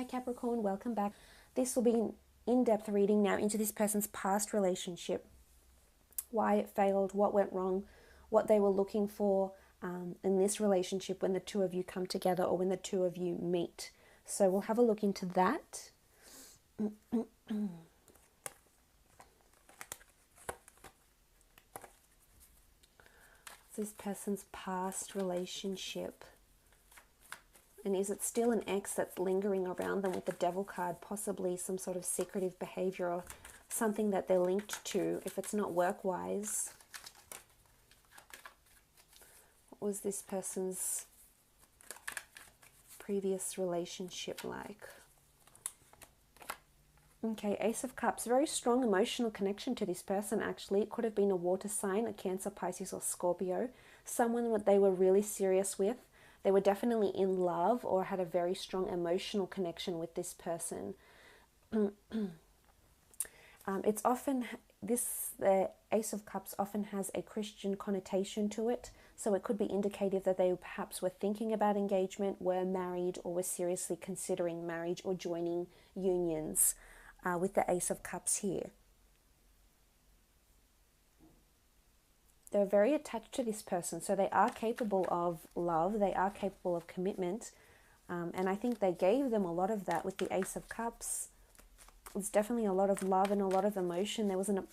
Hi Capricorn, welcome back. This will be an in-depth reading now into this person's past relationship, why it failed, what went wrong, what they were looking for in this relationship when the two of you come together or when the two of you meet. So we'll have a look into that. This person's past relationship. And is it still an ex that's lingering around them with the Devil card, possibly some sort of secretive behavior or something that they're linked to if it's not work-wise? What was this person's previous relationship like? Okay, Ace of Cups, very strong emotional connection to this person actually. It could have been a water sign, a Cancer, Pisces or Scorpio. Someone that they were really serious with. They were definitely in love or had a very strong emotional connection with this person. It's often, the Ace of Cups often has a Christian connotation to it. So it could be indicative that they perhaps were thinking about engagement, were married, or were seriously considering marriage or joining unions with the Ace of Cups here. They're very attached to this person, so they are capable of love, they are capable of commitment, and I think they gave them a lot of that with the Ace of Cups. It's definitely a lot of love and a lot of emotion. There wasn't,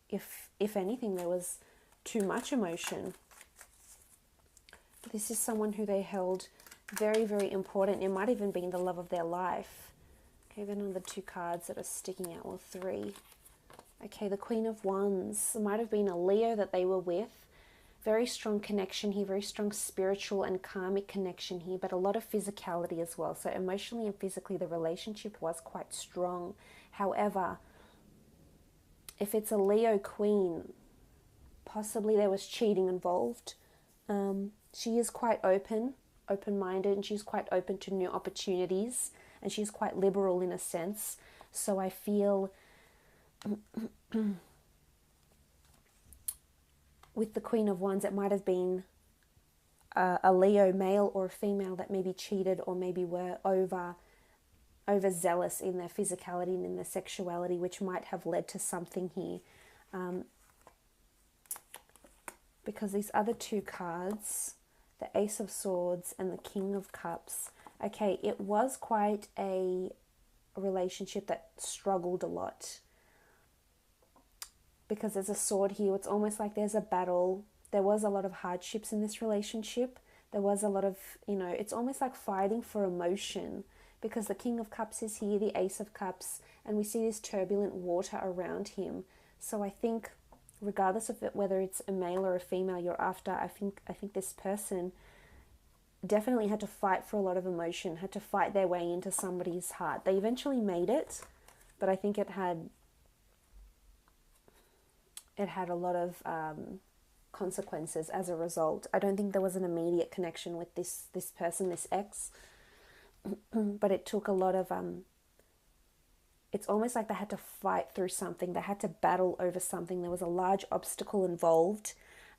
if anything, there was too much emotion. This is someone who they held very, very important. It might even be the love of their life. Okay, then on the two cards that are sticking out, well, three. Okay, the Queen of Wands. It might have been a Leo that they were with. Very strong connection here, very strong spiritual and karmic connection here, but a lot of physicality as well. So emotionally and physically, the relationship was quite strong. However, if it's a Leo Queen, possibly there was cheating involved. She is quite open-minded, and she's quite open to new opportunities, and she's quite liberal in a sense. So I feel with the Queen of Wands, it might have been a Leo male or a female that maybe cheated or maybe were overzealous in their physicality and in their sexuality, which might have led to something here. Because these other two cards, the Ace of Swords and the King of Cups, okay, it was quite a relationship that struggled a lot. Because there's a sword here, it's almost like there's a battle. There was a lot of hardships in this relationship. There was a lot of, it's almost like fighting for emotion, because the King of Cups is here, the Ace of Cups, and we see this turbulent water around him. So I think regardless of it, whether it's a male or a female you're after, I think this person definitely had to fight for a lot of emotion, had to fight their way into somebody's heart. They eventually made it, but I think it had a lot of consequences as a result. I don't think there was an immediate connection with this person, this ex, but it took a lot of, it's almost like they had to fight through something. They had to battle over something. There was a large obstacle involved.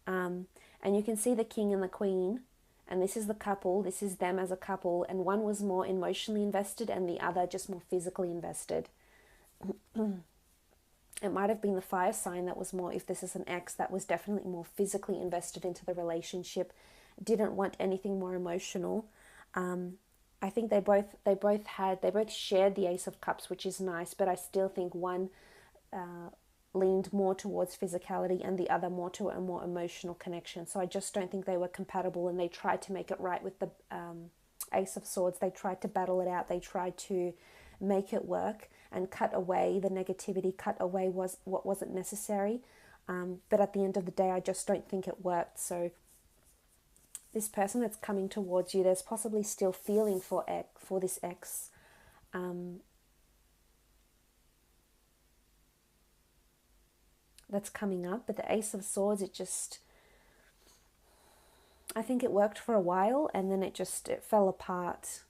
And you can see the King and the Queen, and this is the couple, this is them as a couple, and one was more emotionally invested and the other just more physically invested. It might have been the fire sign that was more, if this is an ex, that was definitely more physically invested into the relationship, didn't want anything more emotional. I think they both shared the Ace of Cups, which is nice, but I still think one leaned more towards physicality and the other more to a more emotional connection. So I just don't think they were compatible, and they tried to make it right with the Ace of Swords. They tried to battle it out. They tried to make it work and cut away the negativity, cut away what wasn't necessary. But at the end of the day, I just don't think it worked. So this person that's coming towards you, there's possibly still feeling for this ex. That's coming up. But the Ace of Swords, I think it worked for a while, and then it fell apart.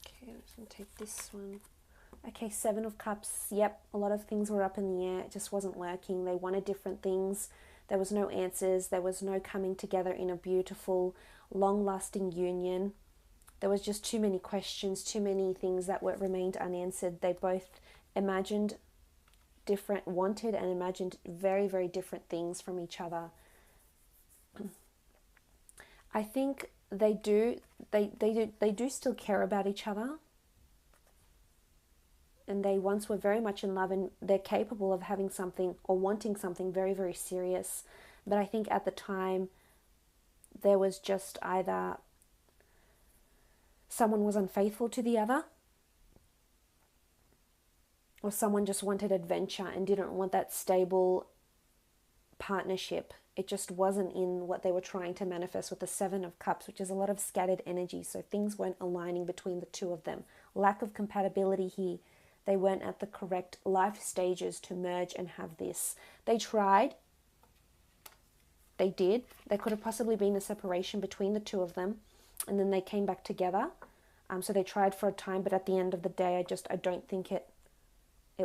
Okay, I'm just going to take this one. Okay, Seven of Cups. Yep, a lot of things were up in the air. It just wasn't working. They wanted different things. There was no answers. There was no coming together in a beautiful, long-lasting union. There was just too many questions, too many things that remained unanswered. They both imagined wanted and imagined very, very different things from each other. I think they do still care about each other, and they once were very much in love, and they're capable of having something or wanting something very, very serious. But I think at the time there was just either someone was unfaithful to the other, or someone just wanted adventure and didn't want that stable partnership. It just wasn't in what they were trying to manifest with the Seven of Cups, which is a lot of scattered energy. So things weren't aligning between the two of them. Lack of compatibility here. They weren't at the correct life stages to merge and have this. They tried. They did. There could have possibly been a separation between the two of them, and then they came back together. So they tried for a time, but at the end of the day, I don't think it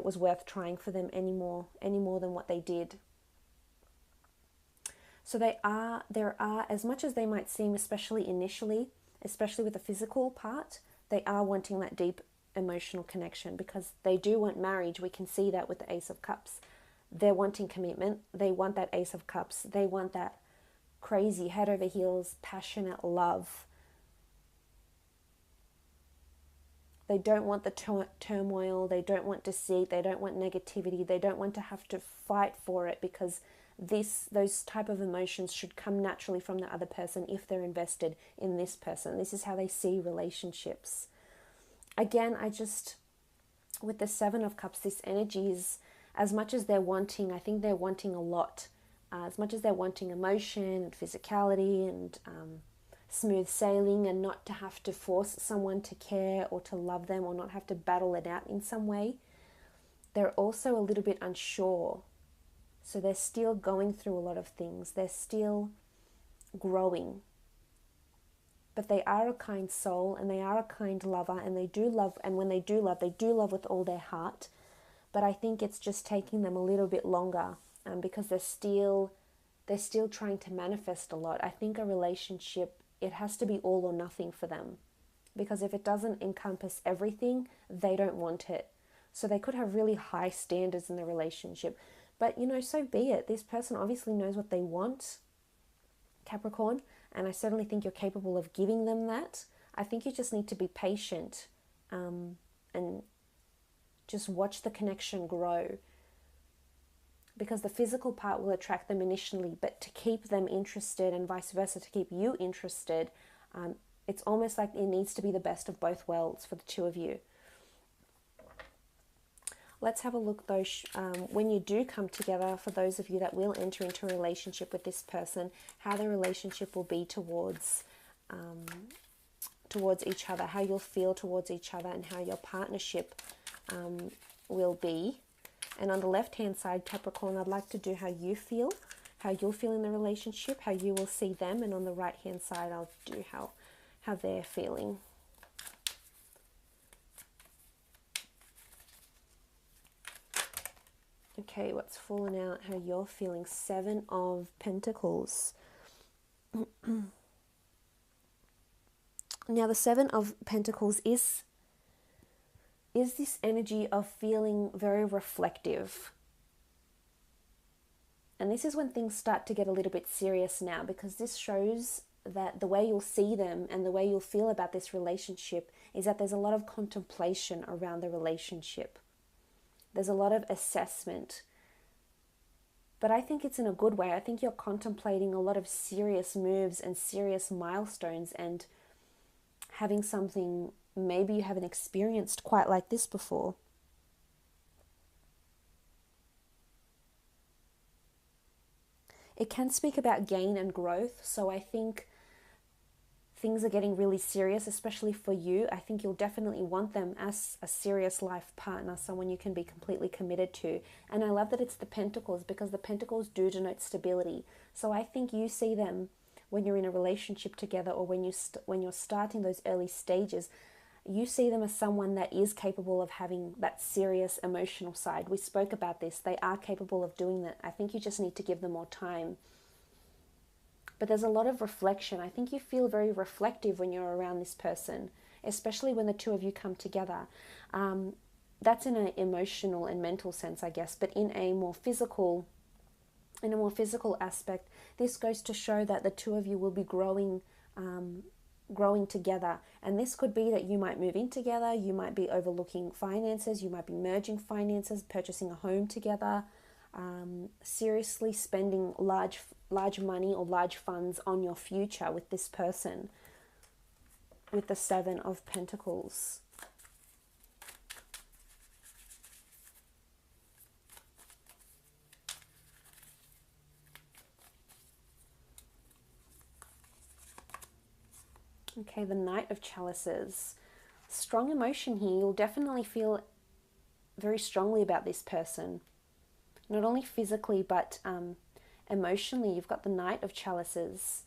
was worth trying for them any more than what they did. So there are, as much as they might seem, especially initially, especially with the physical part, they are wanting that deep emotional connection, because they do want marriage. We can see that with the Ace of Cups. They're wanting commitment. They want that Ace of Cups. They want that crazy, head over heels, passionate love. They don't want the turmoil. They don't want deceit. They don't want negativity. They don't want to have to fight for it, because those type of emotions should come naturally from the other person if they're invested in this person. This is how they see relationships. Again, with the Seven of Cups, this energy is, as much as they're wanting, I think they're wanting a lot. As much as they're wanting emotion and physicality and smooth sailing, and not to have to force someone to care or to love them, or not have to battle it out in some way, they're also a little bit unsure. So they're still going through a lot of things. They're still growing. But they are a kind soul, and they are a kind lover, and they do love, and when they do love with all their heart. But I think it's just taking them a little bit longer, because they're still trying to manifest a lot. I think a relationship, it has to be all or nothing for them, because if it doesn't encompass everything, they don't want it. So they could have really high standards in the relationship, but so be it. This person obviously knows what they want, Capricorn, and I certainly think you're capable of giving them that. I think you just need to be patient, and just watch the connection grow, because the physical part will attract them initially, but to keep them interested, and vice versa, to keep you interested, it's almost like it needs to be the best of both worlds for the two of you. Let's have a look though, when you do come together, for those of you that will enter into a relationship with this person, how the relationship will be towards each other, how you'll feel towards each other, and how your partnership will be. And on the left-hand side, Capricorn, I'd like to do how you'll feel in the relationship, how you will see them. And on the right-hand side, I'll do how they're feeling. Okay, what's fallen out, how you're feeling. Seven of Pentacles. Now, the Seven of Pentacles is this energy of feeling very reflective. And this is when things start to get a little bit serious now, because this shows that the way you'll see them and the way you'll feel about this relationship is that there's a lot of contemplation around the relationship. There's a lot of assessment. But I think it's in a good way. I think you're contemplating a lot of serious moves and serious milestones, and having something maybe you haven't experienced quite like this before. It can speak about gain and growth. So I think things are getting really serious, especially for you. I think you'll definitely want them as a serious life partner, someone you can be completely committed to. And I love that it's the Pentacles, because the Pentacles do denote stability. So I think you see them when you're in a relationship together, or when you're starting those early stages, You see them as someone that is capable of having that serious emotional side. We spoke about this. They are capable of doing that. I think you just need to give them more time. But there's a lot of reflection. I think you feel very reflective when you're around this person, especially when the two of you come together. That's in an emotional and mental sense, I guess, but in a more physical aspect, this goes to show that the two of you will be growing together. And this could be that you might move in together, you might be overlooking finances, you might be merging finances, purchasing a home together, seriously spending large money or large funds on your future with this person, with the Seven of Pentacles. Okay, the Knight of Chalices. Strong emotion here. You'll definitely feel very strongly about this person. Not only physically, but emotionally. You've got the Knight of Chalices.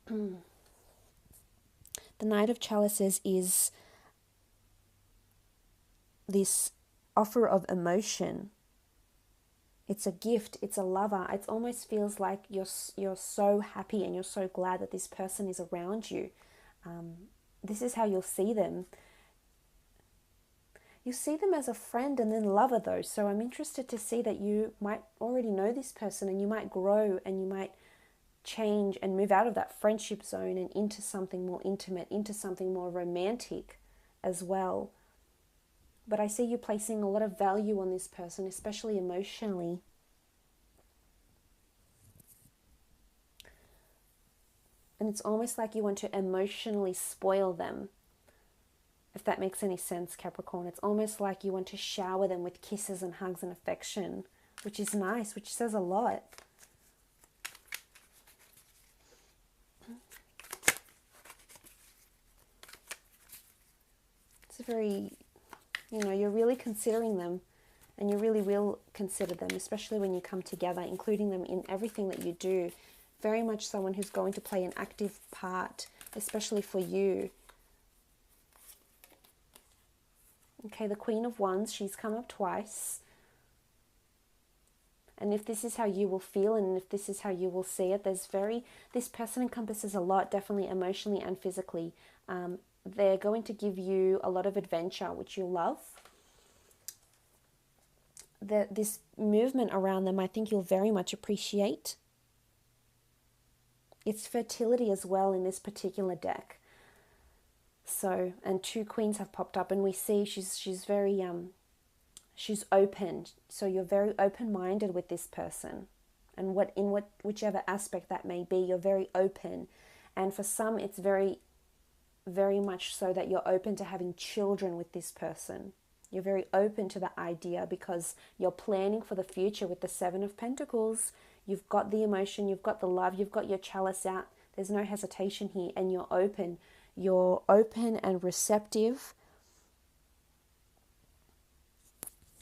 The Knight of Chalices is this offer of emotion. It's a gift, it's a lover. It almost feels like you're so happy and you're so glad that this person is around you. This is how you'll see them. You see them as a friend and then lover though. So I'm interested to see that you might already know this person and you might grow and you might change and move out of that friendship zone and into something more intimate, into something more romantic as well. But I see you placing a lot of value on this person, especially emotionally. And it's almost like you want to emotionally spoil them, if that makes any sense, Capricorn. It's almost like you want to shower them with kisses and hugs and affection, which is nice, which says a lot. It's very, you're really considering them, and you really will consider them, especially when you come together, including them in everything that you do. Very much someone who's going to play an active part, especially for you. Okay, the Queen of Wands, she's come up twice. And if this is how you will feel and if this is how you will see it, this person encompasses a lot, definitely emotionally and physically. They're going to give you a lot of adventure, which you'll love. This movement around them, I think you'll very much appreciate. It's fertility as well in this particular deck. So, and two queens have popped up, and we see she's very she's open. So you're very open-minded with this person, and whichever aspect that may be, you're very open. And for some, it's very, very much so that you're open to having children with this person. You're very open to the idea because you're planning for the future with the Seven of Pentacles. You've got the emotion, you've got the love, you've got your chalice out. There's no hesitation here, and you're open. You're open and receptive.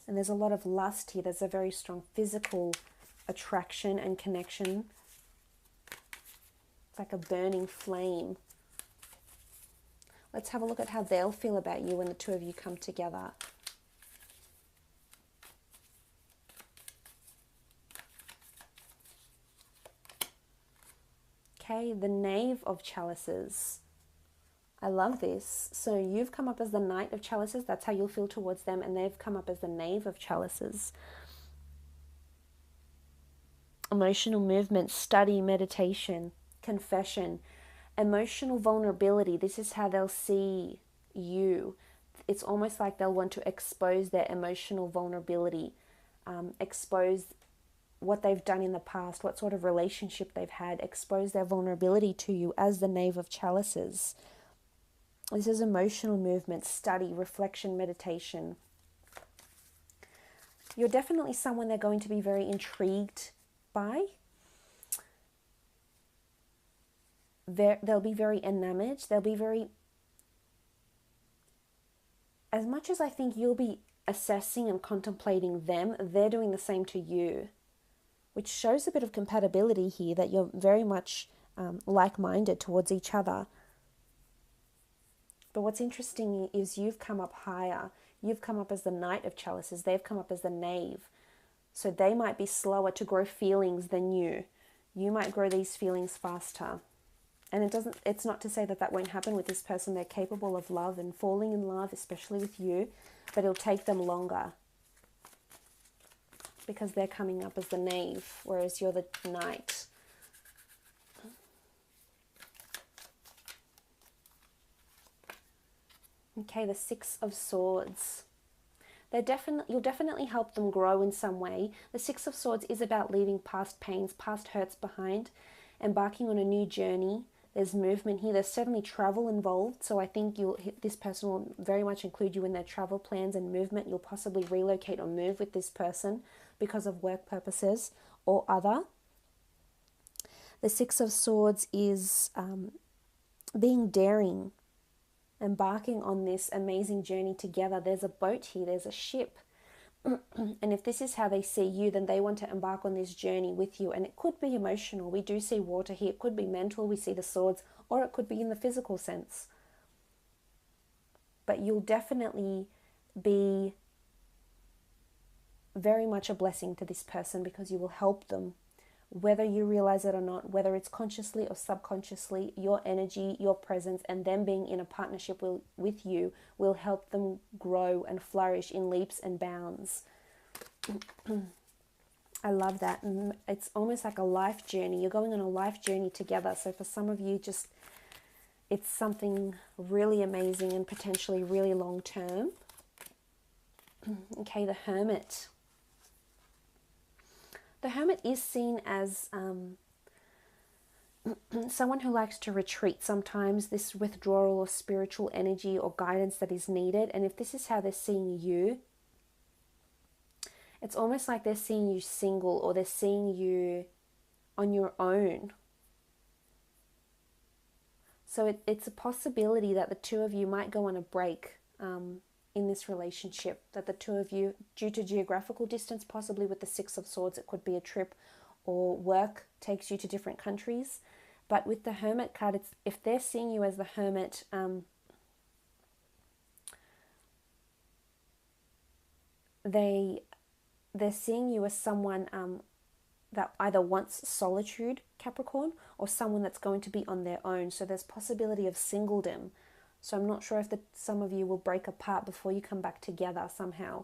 And there's a lot of lust here. There's a very strong physical attraction and connection. It's like a burning flame. Let's have a look at how they'll feel about you when the two of you come together. Okay, the Knave of Chalices. I love this. So you've come up as the Knight of Chalices. That's how you'll feel towards them. And they've come up as the Knave of Chalices. Emotional movement, study, meditation, confession, emotional vulnerability. This is how they'll see you. It's almost like they'll want to expose their emotional vulnerability, expose what they've done in the past, what sort of relationship they've had, expose their vulnerability to you as the Knave of Chalices. This is emotional movement, study, reflection, meditation. You're definitely someone they're going to be very intrigued by. They'll be very enamored. They'll be very... As much as I think you'll be assessing and contemplating them, they're doing the same to you, which shows a bit of compatibility here, that you're very much like-minded towards each other. But what's interesting is you've come up higher. You've come up as the Knight of Chalices. They've come up as the Knave. So they might be slower to grow feelings than you. You might grow these feelings faster. And it's not to say that that won't happen with this person. They're capable of love and falling in love, especially with you, but it'll take them longer because they're coming up as the Knave, whereas you're the Knight. Okay, the Six of Swords. You'll definitely help them grow in some way. The Six of Swords is about leaving past pains, past hurts behind, embarking on a new journey. There's movement here. There's certainly travel involved. So I think this person will very much include you in their travel plans and movement. You'll possibly relocate or move with this person because of work purposes or other. The Six of Swords is being daring, embarking on this amazing journey together. There's a boat here. There's a ship. And if this is how they see you, then they want to embark on this journey with you. And it could be emotional. We do see water here. It could be mental. We see the swords. Or it could be in the physical sense. But you'll definitely be very much a blessing to this person because you will help them. Whether you realize it or not, whether it's consciously or subconsciously, your energy, your presence, and them being in a partnership with you will help them grow and flourish in leaps and bounds. I love that. And it's almost like a life journey. You're going on a life journey together. So for some of you, it's something really amazing and potentially really long term. Okay, the Hermit. The Hermit is seen as someone who likes to retreat sometimes, this withdrawal of spiritual energy or guidance that is needed. And if this is how they're seeing you, it's almost like they're seeing you single or they're seeing you on your own. So it's a possibility that the two of you might go on a break in this relationship, that the two of you, due to geographical distance, possibly with the Six of Swords, it could be a trip or work takes you to different countries. But with the Hermit card, if they're seeing you as the Hermit, they're seeing you as someone that either wants solitude, Capricorn, or someone that's going to be on their own. So there's possibility of singledom. So I'm not sure if some of you will break apart before you come back together somehow.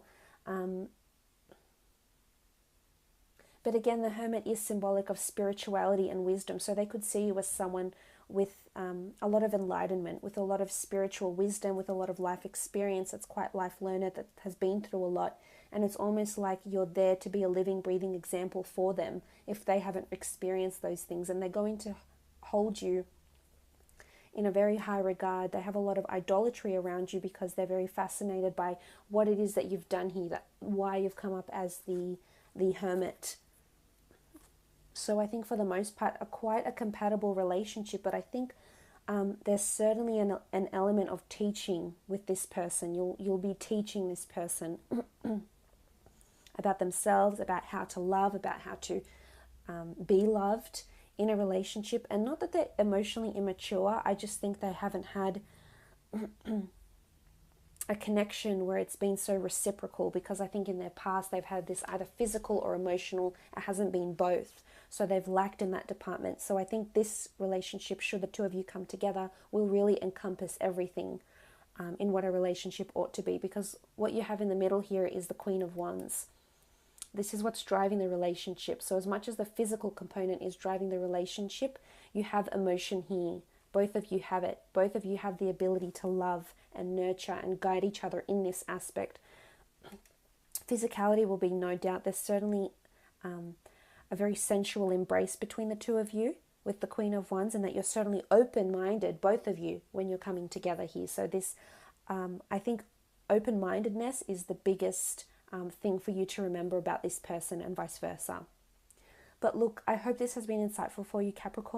But again, the Hermit is symbolic of spirituality and wisdom. So they could see you as someone with a lot of enlightenment, with a lot of spiritual wisdom, with a lot of life experience. That's quite life learner, that has been through a lot. And it's almost like you're there to be a living, breathing example for them if they haven't experienced those things. And they're going to hold you in a very high regard. They have a lot of idolatry around you because they're very fascinated by what it is that you've done here, why you've come up as the Hermit. So I think for the most part, quite a compatible relationship, but I think there's certainly an element of teaching with this person. You'll be teaching this person about themselves, about how to love, about how to be loved in a relationship. And not that they're emotionally immature, I just think they haven't had a connection where it's been so reciprocal, because I think in their past they've had this either physical or emotional. It hasn't been both, so they've lacked in that department. So I think this relationship, should the two of you come together, will really encompass everything in what a relationship ought to be, because what you have in the middle here is the Queen of Wands. This is what's driving the relationship. So as much as the physical component is driving the relationship, you have emotion here. Both of you have it. Both of you have the ability to love and nurture and guide each other in this aspect. Physicality will be no doubt. There's certainly a very sensual embrace between the two of you with the Queen of Wands, and that you're certainly open-minded, both of you, when you're coming together here. So this, I think open-mindedness is the biggest thing for you to remember about this person, and vice versa. But look, I hope this has been insightful for you, Capricorn.